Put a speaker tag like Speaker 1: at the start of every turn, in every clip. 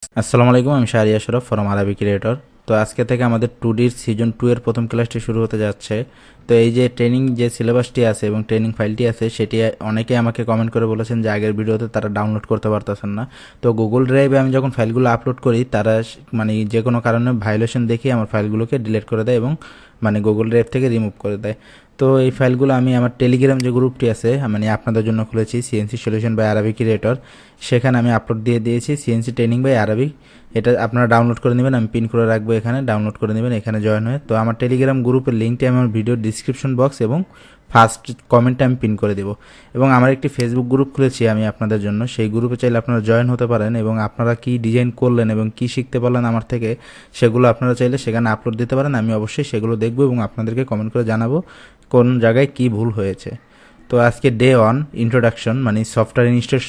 Speaker 1: আসসালামু আলাইকুম, আমি শাহরিয়া শরফ ফ্রম ArabiCreator। তো আজকে থেকে আমাদের 2Dর সিজন 2 এর প্রথম ক্লাসটি শুরু হতে যাচ্ছে। তো এই যে ট্রেনিং যে সিলেবাসটি আছে এবং ট্রেনিং ফাইলটি আছে সেটি অনেকেই আমাকে কমেন্ট করে বলেছেন যে আগের ভিডিওতে তারা ডাউনলোড করতে পারতেছেন না। তো গুগল ড্রাইভে আমি যখন ফাইলগুলো আপলোড করি তারা যে কোনো কারণে ভায়োলেশন দেখিয়ে আমার ফাইলগুলোকে ডিলিট করে দেয় এবং গুগল ড্রাইভ থেকে রিমুভ করে দেয়। তো এই ফাইলগুলো আমি আমার টেলিগ্রাম যে গ্রুপটি আছে আপনাদের জন্য খুলেছি, সিএনসি সলিউশন বাই ArabiCreator, সেখানে আমি আপলোড দিয়ে দিয়েছি সিএনসি ট্রেনিং বাই আরবি। এটা আপনারা ডাউনলোড করে নেবেন, আমি পিন করে রাখবো এখানে, ডাউনলোড করে নেবেন, এখানে জয়েন হয়ে। তো আমার টেলিগ্রাম গ্রুপের লিঙ্কটি আমি আমার ভিডিওর ডিসক্রিপশন বক্স এবং ফার্স্ট কমেন্টে আমি পিন করে দেবো। এবং আমার একটি ফেসবুক গ্রুপ খুলেছি আমি আপনাদের জন্য, সেই গ্রুপে চাইলে আপনারা জয়েন হতে পারেন এবং আপনারা কি ডিজাইন করলেন এবং কি শিখতে পারলেন আমার থেকে সেগুলো আপনারা চাইলে সেখানে আপলোড দিতে পারেন। আমি অবশ্যই সেগুলো দেখবো এবং আপনাদেরকে কমেন্ট করে জানাবো কোন জায়গায় কি ভুল হয়েছে। তো আজকে ডে 1 ইন্ট্রোডাকশন সফটওয়্যার ইনস্টল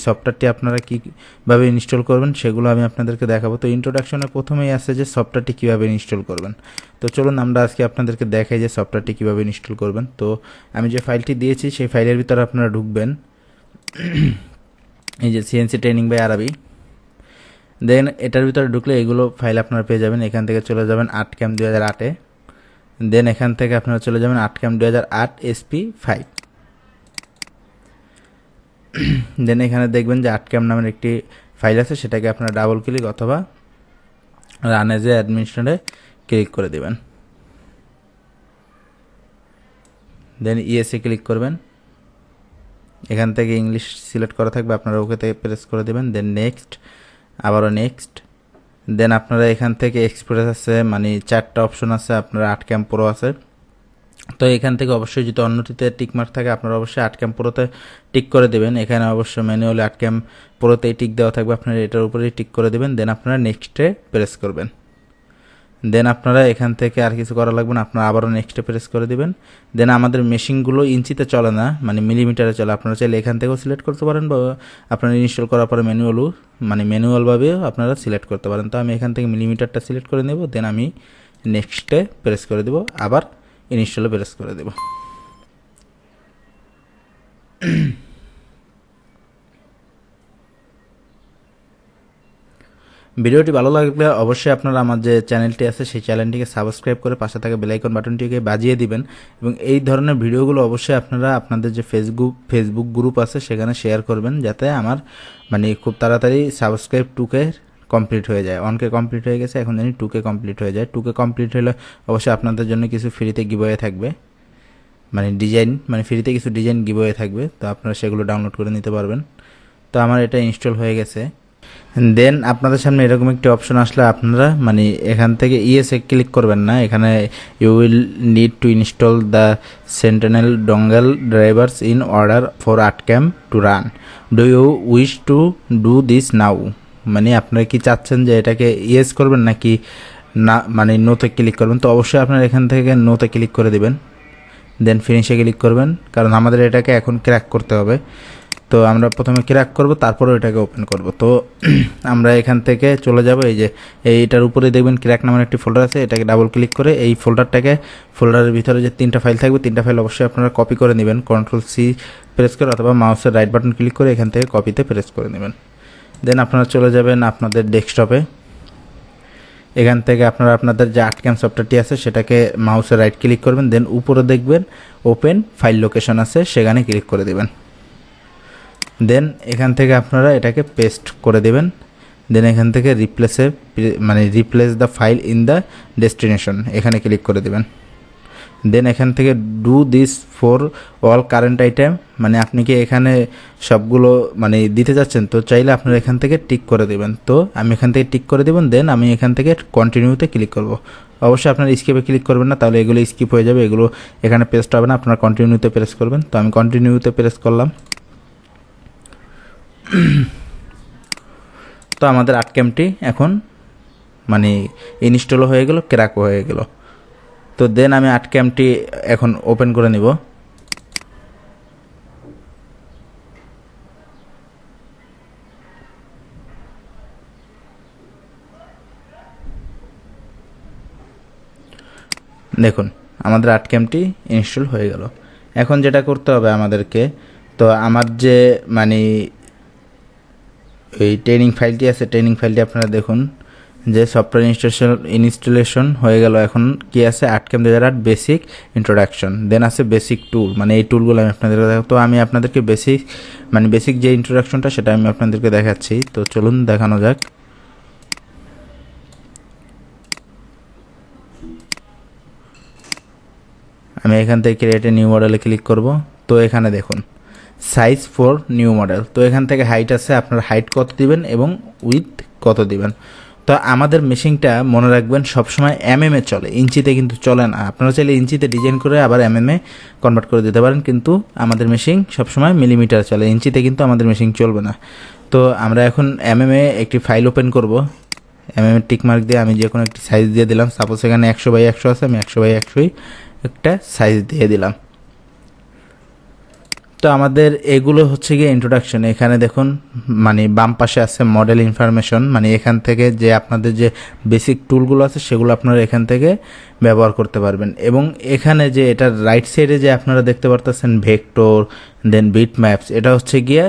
Speaker 1: সফটওয়্যারটি আপনারা কীভাবে ইনস্টল করবেন সেগুলো আমি আপনাদেরকে দেখাবো। তো ইন্ট্রোডাকশনে প্রথমেই আসছে যে সফটওয়্যারটি কীভাবে ইনস্টল করবেন। তো চলুন আমরা আজকে আপনাদেরকে দেখাই যে সফটওয়্যারটি কীভাবে ইনস্টল করবেন। তো আমি যে ফাইলটি দিয়েছি সেই ফাইলের ভিতরে আপনারা ঢুকবেন, এই যে সিএনসি ট্রেনিং বাই আরবি। দেন এটার ভিতরে ঢুকলে এগুলো ফাইল আপনারা পেয়ে যাবেন। এখান থেকে চলে যাবেন আর্টক্যাম 2008-এ। দেন এখান থেকে আপনারা চলে যাবেন আর্টক্যাম 2008 SP5। দেন এখানে দেখবেন যে আর্টক্যাম নামের একটি ফাইল আছে, সেটাকে আপনারা ডাবল ক্লিক অথবা রান এজ এ অ্যাডমিনিস্ট্রেটরে ক্লিক করে দেবেন। দেন ইএসএ ক্লিক করবেন, এখান থেকে ইংলিশ সিলেক্ট করা থাকবে, আপনারা ওকেতে প্রেস করে দেবেন। দেন নেক্সট, আবারও নেক্সট। দেন আপনারা এখান থেকে এক্সপ্রেস আছে, 4টা অপশন আছে, আপনারা আর্টক্যাম প্রো আছে। তো এখান থেকে অবশ্যই যদি অন্যটিতে টিক মার্ক থাকে আপনারা অবশ্যই আর্টক্যাম প্রোতে টিক করে দেবেন। এখানে অবশ্যই ম্যানুয়ালি আর্টক্যাম প্রোতেই টিক দেওয়া থাকবে, আপনারা এটার উপরেই টিক করে দেবেন। দেন আপনারা নেক্সটে প্রেস করবেন। দেন আপনারা এখান থেকে আর কিছু করা লাগবে না, আপনারা আবারও নেক্সটে প্রেস করে দেবেন। দেন আমাদের মেশিনগুলো ইঞ্চিতে চলে না, মিলিমিটারে চলে। আপনারা চাইলে এখান থেকেও সিলেক্ট করতে পারেন বা আপনারা ইনস্টল করার পরে ম্যানুয়ালভাবেও আপনারা সিলেক্ট করতে পারেন। তো আমি এখান থেকে মিলিমিটারটা সিলেক্ট করে নেব। দেন আমি নেক্সটে প্রেস করে দেব, আবার ইনস্টলে প্রেস করে দেব। ভিডিওটি ভালো লাগলে অবশ্যই আপনারা আমার যে চ্যানেলটি আছে সেই চ্যানেলটিকে সাবস্ক্রাইব করে পাশে থাকা বেল আইকন বাটনটিকে বাজিয়ে দিবেন এবং এই ধরনের ভিডিওগুলো অবশ্যই আপনারা আপনাদের যে ফেসবুক গ্রুপ আছে সেখানে শেয়ার করবেন, যাতে আমার খুব তাড়াতাড়ি সাবস্ক্রাইব 2K কমপ্লিট হয়ে যায়। 1K কমপ্লিট হয়ে গেছে, এখন জানি 2K কমপ্লিট হয়ে যায়। 2K কমপ্লিট হলে অবশ্যই আপনাদের জন্য কিছু ফ্রিতে গিভওয়ে থাকবে, ডিজাইন ফ্রিতে কিছু ডিজাইন গিভওয়ে থাকবে, তো আপনারা সেগুলো ডাউনলোড করে নিতে পারবেন। তো আমার এটা ইনস্টল হয়ে গেছে। দেন আপনাদের সামনে এরকম একটি অপশন আসলে আপনারা এখান থেকে ইএসএ ক্লিক করবেন না, এখানে you will need to install the sentinel dongle drivers in order for ArtCAM to run, do you wish to do this now. আপনারা কি চাচ্ছেন যে এটাকে ইয়েস করবেন নাকি না, নোতে ক্লিক করবেন। তো অবশ্যই আপনারা এখান থেকে নোতে ক্লিক করে দিবেন। দেন ফিনিশে ক্লিক করবেন, কারণ আমাদের এটাকে এখন ক্র্যাক করতে হবে। তো আমরা প্রথমে ক্র্যাক করব, তারপরে এটাকে ওপেন করব। তো আমরা এখান থেকে চলে যাব, এই যে এইটার উপরে দেখবেন ক্র্যাক নামের একটি ফোল্ডার আছে, এটাকে ডাবল ক্লিক করে এই ফোল্ডারের ভিতরে যে 3টা ফাইল থাকবে, 3টা ফাইল অবশ্যই আপনারা কপি করে নেবেন। Ctrl+C প্রেস করে অথবা মাউসের রাইট বাটন ক্লিক করে এখান থেকে কপিতে প্রেস করে নেবেন। দেন আপনারা চলে যাবেন আপনাদের ডেস্কটপে। এখান থেকে আপনারা আপনাদের যে আর্টক্যাম সফটওয়্যারটি আছে সেটাকে মাউসের রাইট ক্লিক করবেন। দেন উপরে দেখবেন ওপেন ফাইল লোকেশন আছে, সেখানে ক্লিক করে দেবেন। দেন এখান থেকে আপনারা এটাকে পেস্ট করে দেবেন। দেন এখান থেকে replace the file in the destination, এখানে ক্লিক করে দেবেন। দেন এখান থেকে do this for all current item, আপনি কি এখানে সবগুলো দিতে যাচ্ছেন, তো চাইলে আপনারা এখান থেকে টিক করে দেবেন। তো আমি এখান থেকে টিক করে দেবেন। দেন আমি এখান থেকে কন্টিনিউতে ক্লিক করব। অবশ্যই আপনারা স্কিপে ক্লিক করবেন না, তাহলে এগুলো স্কিপ হয়ে যাবে, এগুলো এখানে পেস্ট হবে না, আপনারা কন্টিনিউতে প্রেস করবেন। তো আমি কন্টিনিউতে প্রেস করলাম। তো আমাদের আর্টক্যামটি এখন ইনস্টলও হয়ে গেল, ক্র্যাকও হয়ে গেল। তো দেন আমি আর্টক্যামটি এখন ওপেন করে নিব। দেখুন আমাদের আর্টক্যামটি ইনস্টল হয়ে গেল। এখন যেটা করতে হবে আমাদেরকে, তো আমার যে ওই ট্রেনিং ফাইলটি আছে, ট্রেনিং ফাইলটি আপনারা দেখুন যে সফটওয়্যার ইনস্টলেশন হয়ে গেল। এখন কি আছে, আর্টক্যাম 2008 বেসিক ইন্ট্রোডাকশন, দেন আছে বেসিক টুল, মানে এই টুলগুলো আমি আপনাদের তো আমি আপনাদেরকে বেসিক যে ইন্ট্রোডাকশনটা সেটা আমি আপনাদেরকে দেখাচ্ছি। তো চলুন দেখানো যাক। আমি এখান থেকে ক্রিয়েট এ নিউ মডেলে ক্লিক করব। তো এখানে দেখুন সাইজ ফর নিউ মডেল। তো এখান থেকে হাইট আছে, আপনার হাইট কত দিবেন এবং উইথ কত দিবেন। তো আমাদের মেশিনটা মনে রাখবেন সবসময় এমএমে চলে, ইঞ্চিতে কিন্তু চলে না। আপনারা চাইলে ইঞ্চিতে ডিজাইন করে আবার এমএমে কনভার্ট করে দিতে পারেন, কিন্তু আমাদের মেশিন সবসময় মিলিমিটার চলে, ইঞ্চিতে কিন্তু আমাদের মেশিন চলবে না। তো আমরা এখন এমএমে একটি ফাইল ওপেন করব। এমএমে টিক মার্ক দিয়ে আমি যে কোনো একটি সাইজ দিয়ে দিলাম। সাপোজ এখানে 100x100 আছে, আমি 100x100 একটা সাইজ দিয়ে দিলাম। তো আমাদের এগুলো হচ্ছে গিয়ে ইন্ট্রোডাকশন। এখানে দেখুন মানে বাম পাশে আছে মডেল ইনফরমেশন, মানে এখান থেকে যে আপনাদের যে বেসিক টুলগুলো আছে সেগুলো আপনারা এখান থেকে ব্যবহার করতে পারবেন। এবং এখানে যে এটার রাইট সাইডে যে আপনারা দেখতে পারতেছেন ভেক্টর, দেন বিট ম্যাপস, এটা হচ্ছে গিয়ে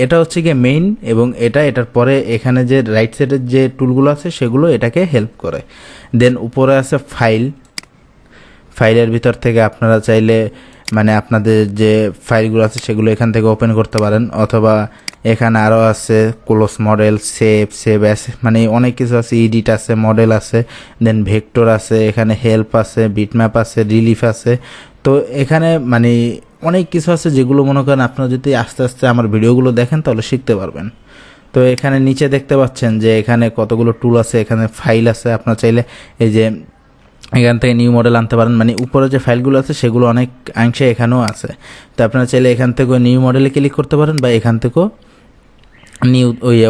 Speaker 1: এটা হচ্ছে গিয়ে মেইন, এবং এটার পরে এখানে যে রাইট সাইডের যে টুলগুলো আছে সেগুলো এটাকে হেল্প করে। দেন উপরে আছে ফাইলের ভিতর থেকে আপনারা চাইলে মানে আপনাদের যে ফাইলগুলো আছে সেগুলো এখান থেকে ওপেন করতে পারেন, অথবা এখানে আরও আছে ক্লোজ মডেল, সেভ আছে, মানে অনেক কিছু আছে, এডিট আছে, মডেল আছে, দেন ভেক্টর আছে, এখানে হেল্প আছে, বিটম্যাপ আছে, রিলিফ আছে। তো এখানে মানে অনেক কিছু আছে যেগুলো মনে করেন আপনারা যদি আস্তে আস্তে আমার ভিডিওগুলো দেখেন তাহলে শিখতে পারবেন। তো এখানে নিচে দেখতে পাচ্ছেন যে এখানে কতগুলো টুল আছে, এখানে ফাইল আছে। আপনারা চাইলে এই যে এখান থেকে নিউ মডেল আনতে পারেন, মানে উপরে যে ফাইলগুলো আছে সেগুলো অনেক অংশে এখানেও আছে। তো আপনারা চাইলে এখান থেকেও নিউ মডেলে ক্লিক করতে পারেন, বা এখান থেকেও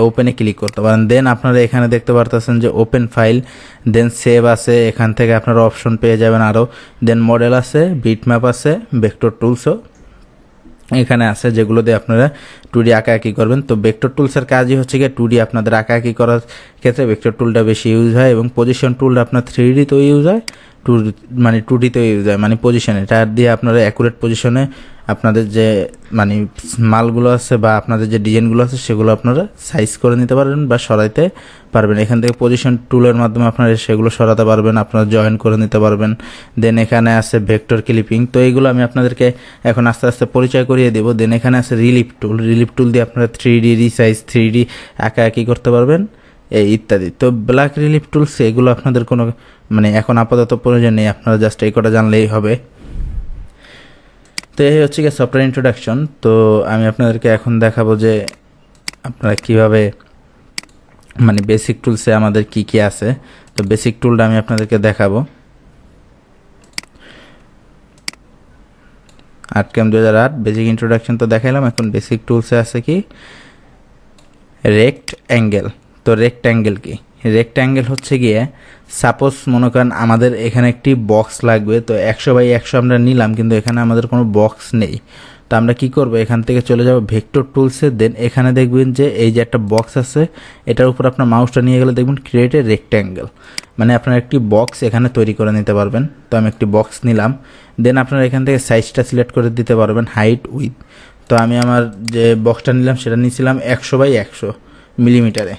Speaker 1: ওপেনে ক্লিক করতে পারেন। দেন আপনারা এখানে দেখতে পারতেছেন যে ওপেন ফাইল, দেন সেভ আছে, এখান থেকে আপনারা অপশন পেয়ে যাবেন আরও। দেন মডেল আছে, বিটম্যাপ আছে, ভেক্টর টুলসও এখানে আছে, যেগুলো দিয়ে আপনারা 2D আঁকাআঁকি করবেন। তো ভেক্টর টুলসের কাজই হচ্ছে গিয়ে 2D আপনাদের আঁকাআঁকি করার ক্ষেত্রে ভেক্টর টুলটা বেশি ইউজ হয়, এবং পজিশন টুলটা আপনার 3D তেও ইউজ হয়, 2D তেও ইউজ হয়, মানে পজিশনে। এটা দিয়ে আপনারা অ্যাকুরেট পজিশনে আপনাদের যে মানে মালগুলো আছে বা আপনাদের যে ডিজাইনগুলো আছে সেগুলো আপনারা সাইজ করে নিতে পারবেন বা সরাইতে পারবেন। এখান থেকে পজিশন টুলের মাধ্যমে আপনারা সেগুলো সরাতে পারবেন, আপনারা জয়েন করে নিতে পারবেন। দেন এখানে আছে ভেক্টর ক্লিপিং, তো এইগুলো আমি আপনাদেরকে এখন আস্তে আস্তে পরিচয় করিয়ে দেবো। দেন এখানে আছে রিলিফ টুল দিয়ে আপনারা 3D রিসাইজ, 3D আঁকাআঁকি করতে পারবেন, এই ইত্যাদি। তো ব্ল্যাক রিলিফ টুলস এগুলো আপনাদের কোনো মানে এখন আপাতত প্রয়োজন নেই, আপনারা জাস্ট এই কটা জানলেই হবে। তো এই হচ্ছে গিয়ে সফটওয়্যার ইন্ট্রোডাকশন। তো আমি আপনাদেরকে এখন দেখাবো যে আপনারা কিভাবে মানে বেসিক টুলসে আমাদের কি কি আছে। তো বেসিক টুলটা আমি আপনাদেরকে দেখাবো। আর্টক্যাম 2008 বেসিক ইন্ট্রোডাকশন তো দেখাইলাম। এখন বেসিক টুলসে আছে কি রেক্টঅ্যাঙ্গেল। তো রেক্টঅ্যাঙ্গেল কি? রেক্টঅ্যাঙ্গেল হচ্ছে গিয়ে সাপোজ মনে করেন আমাদের এখানে একটি বক্স লাগবে। তো 100x100 আমরা নিলাম, কিন্তু এখানে আমাদের কোনো বক্স নেই। তো আমরা কি করব, এখান থেকে চলে যাব ভেক্টর টুলসে। দেন এখানে দেখবেন যে এই যে একটা বক্স আছে, এটার উপর আপনার মাউসটা নিয়ে গেলে দেখবেন ক্রিয়েট এ রেক্টঅ্যাঙ্গেল, মানে আপনার একটি বক্স এখানে তৈরি করে নিতে পারবেন। তো আমি একটি বক্স নিলাম। দেন আপনারা এখান থেকে সাইজটা সিলেক্ট করে দিতে পারবেন, হাইট, উইথ। তো আমি আমার যে বক্সটা নিলাম সেটা নিয়েছিলাম 100x100 মিলিমিটারে।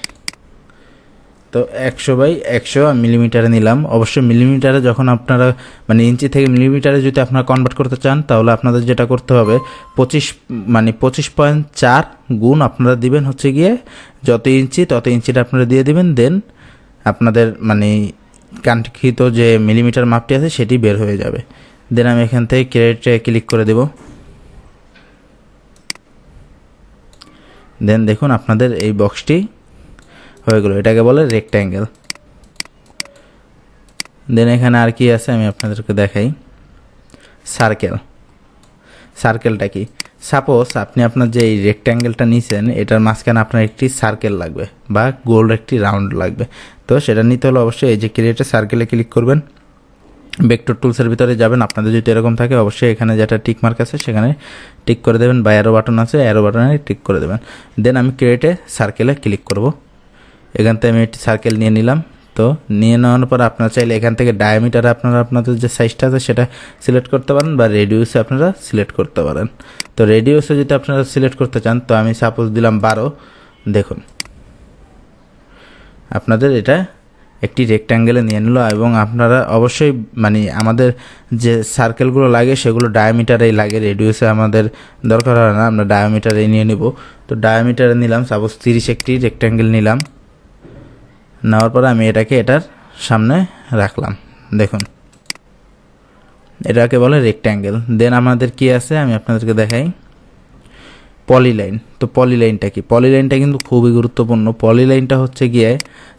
Speaker 1: তো 100x100 মিলিমিটারে নিলাম। অবশ্যই মিলিমিটারে যখন আপনারা মানে ইঞ্চি থেকে মিলিমিটারে যদি আপনারা কনভার্ট করতে চান, তাহলে আপনাদের যেটা করতে হবে 25.4 গুণ আপনারা দিবেন হচ্ছে গিয়ে যত ইঞ্চি তত ইঞ্চিটা আপনারা দিয়ে দিবেন। দেন আপনাদের মানে কাঙ্ক্ষিত যে মিলিমিটার মাপটি আছে সেটি বের হয়ে যাবে। দেন আমি এখান থেকে ক্রিয়েটে ক্লিক করে দেব। দেন দেখুন আপনাদের এই বক্সটি হয়ে গেল, এটাকে বলে রেক্ট্যাঙ্গেল। দেন এখানে আর কি আছে আমি আপনাদেরকে দেখাই। সার্কেলটা কি? সাপোজ আপনি আপনার যে এই রেক্ট্যাঙ্গেলটা নিছেন, এটার মাঝখানে আপনার একটি সার্কেল লাগবে বা গোল একটি রাউন্ড লাগবে। তো সেটা নিতে হলে অবশ্যই এই যে ক্রিয়েট সার্কেলে ক্লিক করবেন, ভেক্টর টুলসের ভিতরে যাবেন। আপনাদের যদি এরকম থাকে অবশ্যই এখানে যেটা টিক মার্ক আছে সেখানে টিক করে দেবেন, বা অ্যারো বাটন আছে অ্যারো বাটনে টিক করে দেবেন। দেন আমি ক্রিয়েটে সার্কেলে ক্লিক করব। এখান থেকে আমি একটি সার্কেল নিয়ে নিলাম, তো নিয়ে নেওয়ার পর আপনারা চাইলে এখান থেকে ডায়ামিটারে আপনারা আপনাদের যে সাইজটা আছে সেটা সিলেক্ট করতে পারেন বা রেডিউসে আপনারা সিলেক্ট করতে পারেন। তো রেডিউসে যদি আপনারা সিলেক্ট করতে চান তো আমি সাপোজ দিলাম 12। দেখুন আপনাদের এটা একটি রেক্ট্যাঙ্গেলে নিয়ে নিল, এবং আপনারা অবশ্যই মানে আমাদের যে সার্কেলগুলো লাগে সেগুলো ডায়ামিটারেই লাগে, রেডিউসে আমাদের দরকার হয় না, আমরা ডায়ামিটারেই নিয়ে নিব। তো ডায়ামিটারে নিলাম সাপোজ 30 একটি রেক্ট্যাঙ্গেল নিলাম, নেওয়ার পরে আমি এটাকে এটার সামনে রাখলাম। দেখুন এটাকে বলে রেক্ট্যাঙ্গেল। দেন আমাদের কি আছে আমি আপনাদেরকে দেখাই, পলিলাইন। তো পলিলাইনটা কি? পলিলাইনটা কিন্তু খুবই গুরুত্বপূর্ণ। পলিলাইনটা হচ্ছে গিয়ে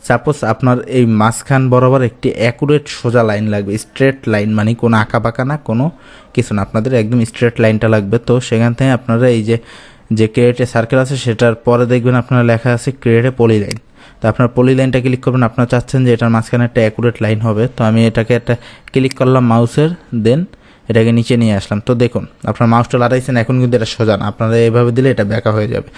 Speaker 1: সাপোজ আপনার এই মাঝখান বরাবর একটি অ্যাকুরেট সোজা লাইন লাগবে, স্ট্রেট লাইন, মানে কোনো আঁকা বাঁকা না, কোনো কিছু না, আপনাদের একদম স্ট্রেট লাইনটা লাগবে। তো সেখান থেকে আপনারা এই যে ক্রিয়েট এ সার্কেল আছে সেটার পরে দেখবেন আপনারা লেখা আছে ক্রিয়েট এ পলিলাইন। তো আপনার পলিলাইনটা ক্লিক করবেন, আপনারা চাচ্ছেন যে এটার মাঝখানে একটা অ্যাকুরেট লাইন হবে। তো আমি এটাকে একটা ক্লিক করলাম মাউসের, দেন এটাকে নিচে নিয়ে আসলাম। তো দেখুন আপনার মাউসটা লাগাইছেন, এখন কিন্তু এটা সোজা না, আপনারা এইভাবে দিলে এটা বেঁকা হয়ে যাবে।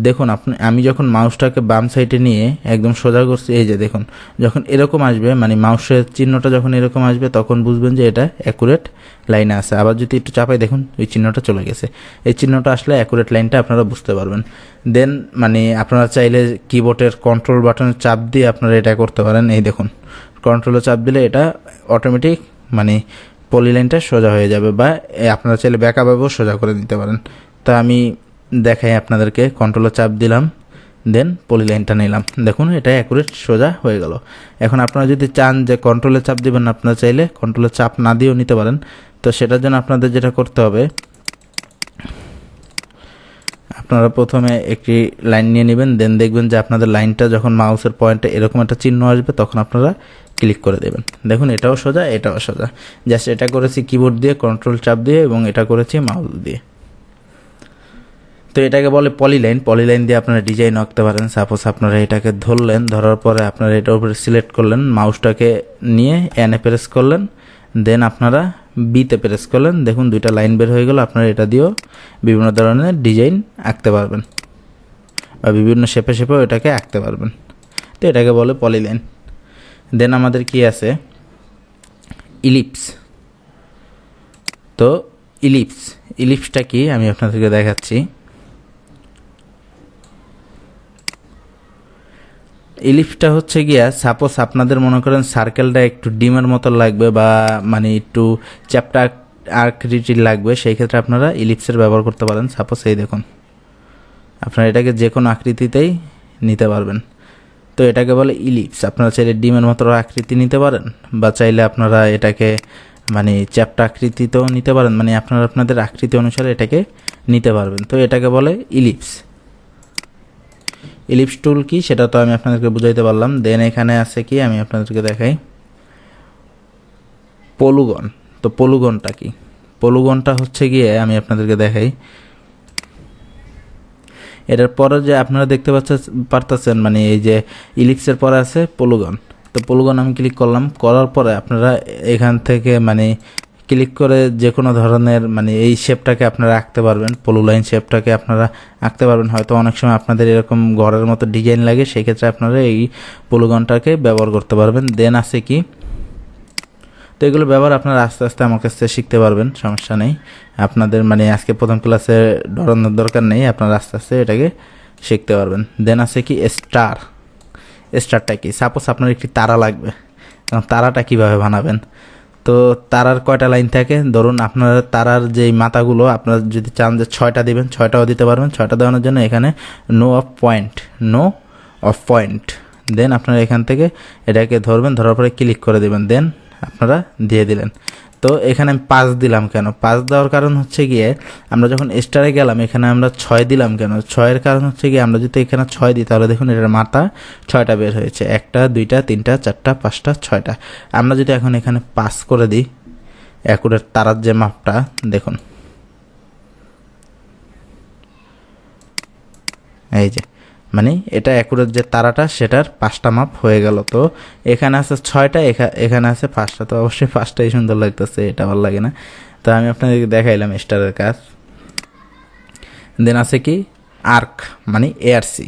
Speaker 1: দেখুন আমি যখন মাউসটাকে বাম সাইডে নিয়ে একদম সোজা করছি, এই যে দেখুন যখন এরকম আসবে, মানে মাউসের চিহ্নটা যখন এরকম আসবে তখন বুঝবেন যে এটা অ্যাকুরেট লাইনে আছে। আবার যদি একটু চাপাই দেখুন ওই চিহ্নটা চলে গেছে, এই চিহ্নটা আসলে অ্যাকুরেট লাইনটা আপনারা বুঝতে পারবেন। দেন মানে আপনারা চাইলে কিবোর্ডের কন্ট্রোল বাটনের চাপ দিয়ে আপনারা এটা করতে পারেন। এই দেখুন কন্ট্রোলে চাপ দিলে এটা অটোমেটিক মানে পলিলাইনটা সোজা হয়ে যাবে, বা আপনারা চাইলে ব্যাকআপেও সোজা করে দিতে পারেন। তো আমি দেখাই আপনাদেরকে, কন্ট্রোলে চাপ দিলাম, দেন পলিলাইনটা নিলাম, দেখুন এটা অ্যাকুরেট সোজা হয়ে গেল। এখন আপনারা যদি চান যে কন্ট্রোলে চাপ দিবেন, আপনারা চাইলে কন্ট্রোলে চাপ না দিয়েও নিতে পারেন। তো সেটার জন্য আপনাদের যেটা করতে হবে, আপনারা প্রথমে একটি লাইন নিয়ে নেবেন, দেন দেখবেন যে আপনাদের লাইনটা যখন মাউসের পয়েন্টে এরকম একটা চিহ্ন আসবে তখন আপনারা ক্লিক করে দেবেন। দেখুন এটাও সোজা, এটাও সোজা। জাস্ট এটা করেছি কিবোর্ড দিয়ে কন্ট্রোল চাপ দিয়ে, এবং এটা করেছি মাউস দিয়ে। তো এটাকে বলে পলিলাইন। পলিলাইন দিয়ে আপনারা ডিজাইন আঁকতে পারেন। সাপোজ আপনারা এটাকে ধরলেন, ধরার পরে আপনারা এটার উপরে সিলেক্ট করলেন, মাউসটাকে নিয়ে এনে প্রেস করলেন, দেন আপনারা বিতে প্রেস করলেন, দেখুন দুইটা লাইন বের হয়ে গেল। আপনারা এটা দিয়েও বিভিন্ন ধরনের ডিজাইন আঁকতে পারবেন, বা বিভিন্ন শেপেও এটাকে আঁকতে পারবেন। তো এটাকে বলে পলিলাইন। দেন আমাদের কি আছে, ইলিপস। তো ইলিপসটা কি আমি আপনাদেরকে দেখাচ্ছি। ইলিপসটা হচ্ছে গিয়া সাপোজ আপনাদের মনে করেন সার্কেলটা একটু ডিমের মতো লাগবে, বা মানে একটু চ্যাপ্টা আকৃতির লাগবে, সেই ক্ষেত্রে আপনারা ইলিপসের ব্যবহার করতে পারেন। সাপোজ এই দেখুন আপনারা এটাকে যে কোনো আকৃতিতেই নিতে পারবেন। তো এটাকে বলে ইলিপস। আপনারা চাইলে ডিমের মতো আকৃতি নিতে পারেন, বা চাইলে আপনারা এটাকে মানে চ্যাপ্টা আকৃতিতেও নিতে পারেন, মানে আপনারা আপনাদের আকৃতি অনুসারে এটাকে নিতে পারবেন। তো এটাকে বলে ইলিপস। ইলিপস টুল কি সেটা তো আমি আপনাদেরকে বুঝাইতে পারলাম। দেন এখানে আছে কি আমি আপনাদেরকে দেখাই, পলুগন। তো পলুগনটা কি? পলুগনটা হচ্ছে গিয়ে আমি আপনাদেরকে দেখাই, এটার পরে যে আপনারা দেখতে পারতেছেন মানে এই যে ইলিপসের পরে আছে পলুগন। তো পলুগন আমি ক্লিক করলাম, করার পরে আপনারা এখান থেকে মানে ক্লিক করে যে কোনো ধরনের মানে এই শেপটাকে আপনারা আঁকতে পারবেন, পলুলাইন শেপটাকে আপনারা আঁকতে পারবেন। হয়তো অনেক সময় আপনাদের এরকম ঘরের মতো ডিজাইন লাগে, সেই ক্ষেত্রে আপনারা এই পলুগনটাকে ব্যবহার করতে পারবেন। দেন আছে কি, তো এগুলো ব্যবহার আপনারা আস্তে আস্তে আমার কাছ থেকে শিখতে পারবেন, সমস্যা নেই। আপনাদের মানে আজকে প্রথম ক্লাসে ডরানোর দরকার নেই, আপনারা আস্তে আস্তে এটাকে শিখতে পারবেন। দেন আছে কি স্টারটা কি? সাপোজ আপনার একটি তারা লাগবে, তারাটা কিভাবে বানাবেন? তো তারার কয়টা লাইন থাকে, ধরুন আপনার তারার যেই মাথাগুলো আপনারা যদি চান যে 6টা দিবেন, 6টাও দিতে পারবেন। 6টা দেওয়ানোর জন্য এখানে নো অফ পয়েন্ট, দেন আপনারা এখান থেকে এটাকে ধরবেন, ধরার পরে ক্লিক করে দেবেন, দেন আপনারা দিয়ে দিলেন। তো এখানে আমি 5 দিলাম কেন? 5 দেওয়ার কারণ হচ্ছে গিয়ে আমরা যখন স্টারে গেলাম এখানে আমরা 6 দিলাম কেন? 6-এর কারণ হচ্ছে গিয়ে আমরা যদি এখানে 6 দিই তাহলে দেখুন এটার মাথা 6টা বের হয়েছে, 1টা 2টা 3টা 4টা 5টা 6টা। আমরা যদি এখন এখানে 5 করে দিই, অ্যাকুরেট তারার যে মাপটা দেখুন, এই যে মানে এটা অ্যাকুরেট যে তারাটা সেটার 5টা মাপ হয়ে গেল। তো এখানে আছে 6টা, এখানে আছে 5টা। তো অবশ্যই 5টাই সুন্দর লাগতেছে, এটা ভালো লাগে না। তো আমি আপনাদেরকে দেখাইলাম স্টারের কাজ। দেন আছে কি আর্ক, মানে এআরসি।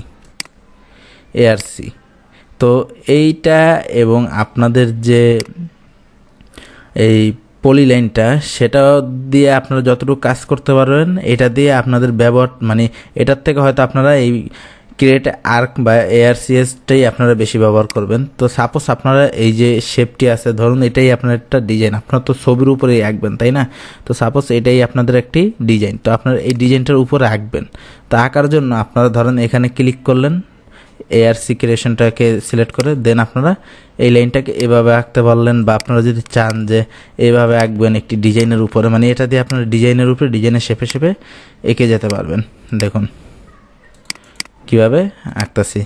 Speaker 1: তো এইটা এবং আপনাদের যে এই পলি লাইনটা সেটা দিয়ে আপনারা যতটুকু কাজ করতে পারবেন, এটা দিয়ে আপনাদের ব্যবহার মানে এটার থেকে হয়তো আপনারা এই ক্রিয়েট আর্ক বা ARCSটাই আপনারা বেশি ব্যবহার করবেন। তো সাপোজ আপনারা এই যে শেপটি আছে, ধরুন এটাই আপনার একটা ডিজাইন, আপনার তো ছবির উপরেই আঁকবেন তাই না? তো সাপোজ এটাই আপনাদের একটি ডিজাইন, তো আপনারা এই ডিজাইনটার উপরে আঁকবেন। তো আঁকার জন্য আপনারা ধরেন এখানে ক্লিক করলেন, ARC ক্রিয়েশনটাকে সিলেক্ট করে দেন আপনারা এই লাইনটাকে এভাবে আঁকতে পারলেন, বা আপনারা যদি চান যে এইভাবে আঁকবেন একটি ডিজাইনের উপরে, মানে এটা দিয়ে আপনারা ডিজাইনের উপরে ডিজাইনের শেপে শেপে এঁকে যেতে পারবেন। দেখুন কীভাবে আঁকতেছি,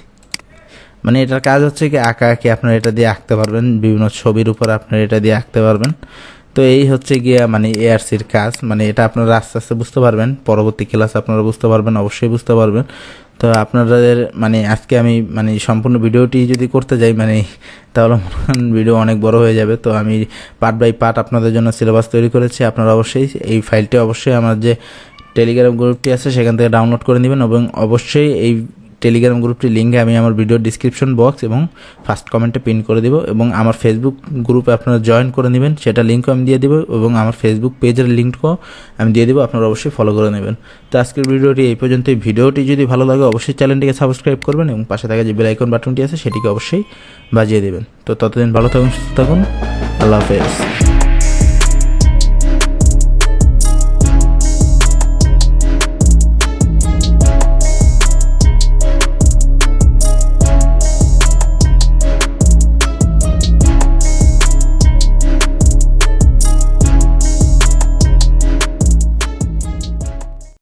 Speaker 1: মানে এটার কাজ হচ্ছে কি আঁকা আঁকি আপনারা এটা দিয়ে আঁকতে পারবেন, বিভিন্ন ছবির উপর আপনারা এটা দিয়ে আঁকতে পারবেন। তো এই হচ্ছে গিয়া মানে ARCর কাজ, মানে এটা আপনারা আস্তে আস্তে বুঝতে পারবেন, পরবর্তী ক্লাস আপনারা বুঝতে পারবেন, অবশ্যই বুঝতে পারবেন। তো আপনাদের মানে আজকে আমি মানে সম্পূর্ণ ভিডিওটি যদি করতে যাই মানে তাহলে ভিডিও অনেক বড় হয়ে যাবে। তো আমি পার্ট বাই পার্ট আপনাদের জন্য সিলেবাস তৈরি করেছি। আপনারা অবশ্যই এই ফাইলটি অবশ্যই আমার যে টেলিগ্রাম গ্রুপটি আছে সেখান থেকে ডাউনলোড করে নেবেন, এবং অবশ্যই এই টেলিগ্রাম গ্রুপটির লিঙ্কে আমি আমার ভিডিওর ডিসক্রিপশন বক্স এবং ফার্স্ট কমেন্টে পিন করে দিব, এবং আমার ফেসবুক গ্রুপে আপনারা জয়েন করে নেবেন, সেটা লিঙ্কও আমি দিয়ে দেবো, এবং আমার ফেসবুক পেজের লিঙ্কও আমি দিয়ে দেবো, আপনারা অবশ্যই ফলো করে নেবেন। তো আজকের ভিডিওটি এই পর্যন্ত। ভিডিওটি যদি ভালো লাগে অবশ্যই চ্যানেলটিকে সাবস্ক্রাইব করবেন, এবং পাশে থাকা যে বেল আইকন বাটনটি আছে সেটিকে অবশ্যই বাজিয়ে দেবেন। তো ততদিন ভালো থাকুন, সুস্থ থাকুন, আল্লাহ হাফেজ।